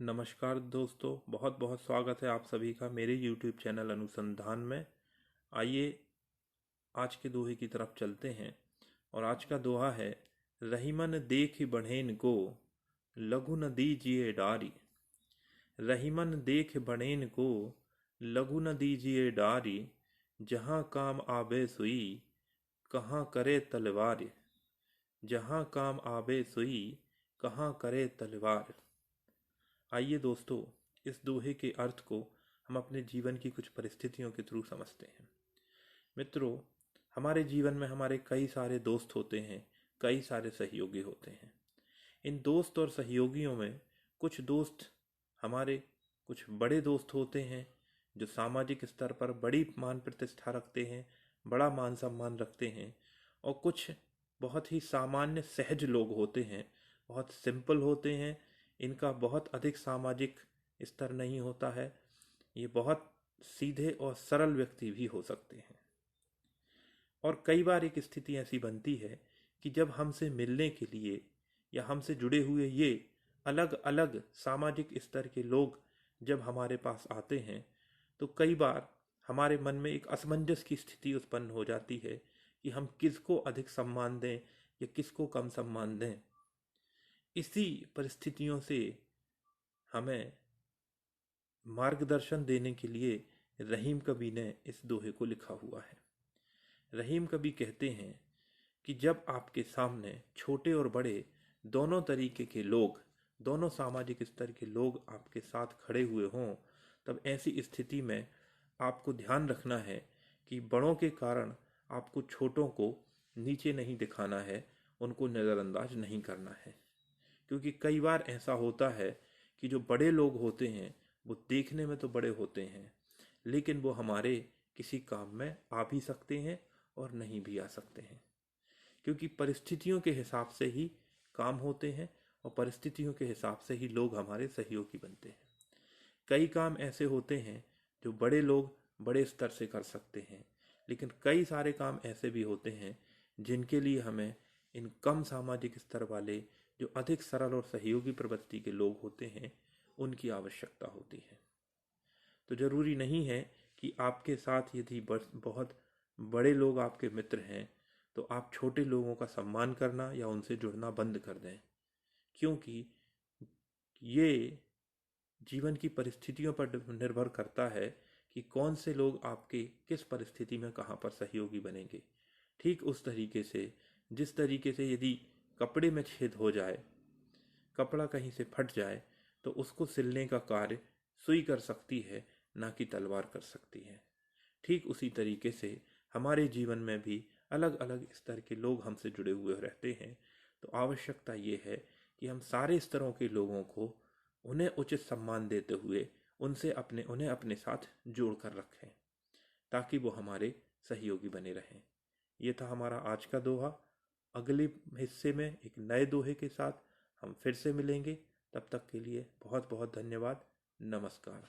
नमस्कार दोस्तों, बहुत बहुत स्वागत है आप सभी का मेरे YouTube चैनल अनुसंधान में। आइए आज के दोहे की तरफ चलते हैं। और आज का दोहा है, रहीमन देख बढ़ेन को लघु न दीजिए डारी। रहीमन देख बढ़ेन को लघु न दीजिए डारी। जहाँ काम आवे सुई कहाँ करे तलवार। जहाँ काम आवे सुई कहाँ करे तलवार। आइए दोस्तों, इस दोहे के अर्थ को हम अपने जीवन की कुछ परिस्थितियों के थ्रू समझते हैं। मित्रों, हमारे जीवन में हमारे कई सारे दोस्त होते हैं, कई सारे सहयोगी होते हैं। इन दोस्त और सहयोगियों में कुछ दोस्त हमारे कुछ बड़े दोस्त होते हैं जो सामाजिक स्तर पर बड़ी मान प्रतिष्ठा रखते हैं, बड़ा मान सम्मान रखते हैं। और कुछ बहुत ही सामान्य सहज लोग होते हैं, बहुत सिंपल होते हैं, इनका बहुत अधिक सामाजिक स्तर नहीं होता है। ये बहुत सीधे और सरल व्यक्ति भी हो सकते हैं। और कई बार एक स्थिति ऐसी बनती है कि जब हमसे मिलने के लिए या हमसे जुड़े हुए ये अलग अलग सामाजिक स्तर के लोग जब हमारे पास आते हैं, तो कई बार हमारे मन में एक असमंजस की स्थिति उत्पन्न हो जाती है कि हम किसको अधिक सम्मान दें या किसको कम सम्मान दें। इसी परिस्थितियों से हमें मार्गदर्शन देने के लिए रहीम कवि ने इस दोहे को लिखा हुआ है। रहीम कवि कहते हैं कि जब आपके सामने छोटे और बड़े दोनों तरीके के लोग, दोनों सामाजिक स्तर के लोग आपके साथ खड़े हुए हों, तब ऐसी स्थिति में आपको ध्यान रखना है कि बड़ों के कारण आपको छोटों को नीचे नहीं दिखाना है, उनको नज़रअंदाज नहीं करना है। क्योंकि कई बार ऐसा होता है कि जो बड़े लोग होते हैं वो देखने में तो बड़े होते हैं, लेकिन वो हमारे किसी काम में आ भी सकते हैं और नहीं भी आ सकते हैं। क्योंकि परिस्थितियों के हिसाब से ही काम होते हैं और परिस्थितियों के हिसाब से ही लोग हमारे सहयोगी बनते हैं। कई काम ऐसे होते हैं जो बड़े लोग बड़े स्तर से कर सकते हैं, लेकिन कई सारे काम ऐसे भी होते हैं जिनके लिए हमें इन कम सामाजिक स्तर वाले, जो अधिक सरल और सहयोगी प्रवृत्ति के लोग होते हैं, उनकी आवश्यकता होती है। तो जरूरी नहीं है कि आपके साथ यदि बहुत बड़े लोग आपके मित्र हैं तो आप छोटे लोगों का सम्मान करना या उनसे जुड़ना बंद कर दें। क्योंकि ये जीवन की परिस्थितियों पर निर्भर करता है कि कौन से लोग आपके किस परिस्थिति में कहाँ पर सहयोगी बनेंगे। ठीक उस तरीके से, जिस तरीके से यदि कपड़े में छेद हो जाए, कपड़ा कहीं से फट जाए, तो उसको सिलने का कार्य सुई कर सकती है, ना कि तलवार कर सकती है। ठीक उसी तरीके से हमारे जीवन में भी अलग अलग स्तर के लोग हमसे जुड़े हुए रहते हैं। तो आवश्यकता ये है कि हम सारे स्तरों के लोगों को उन्हें उचित सम्मान देते हुए उन्हें अपने साथ जोड़ कर रखें, ताकि वो हमारे सहयोगी बने रहें। ये था हमारा आज का दोहा। अगले हिस्से में एक नए दोहे के साथ हम फिर से मिलेंगे। तब तक के लिए बहुत बहुत धन्यवाद। नमस्कार।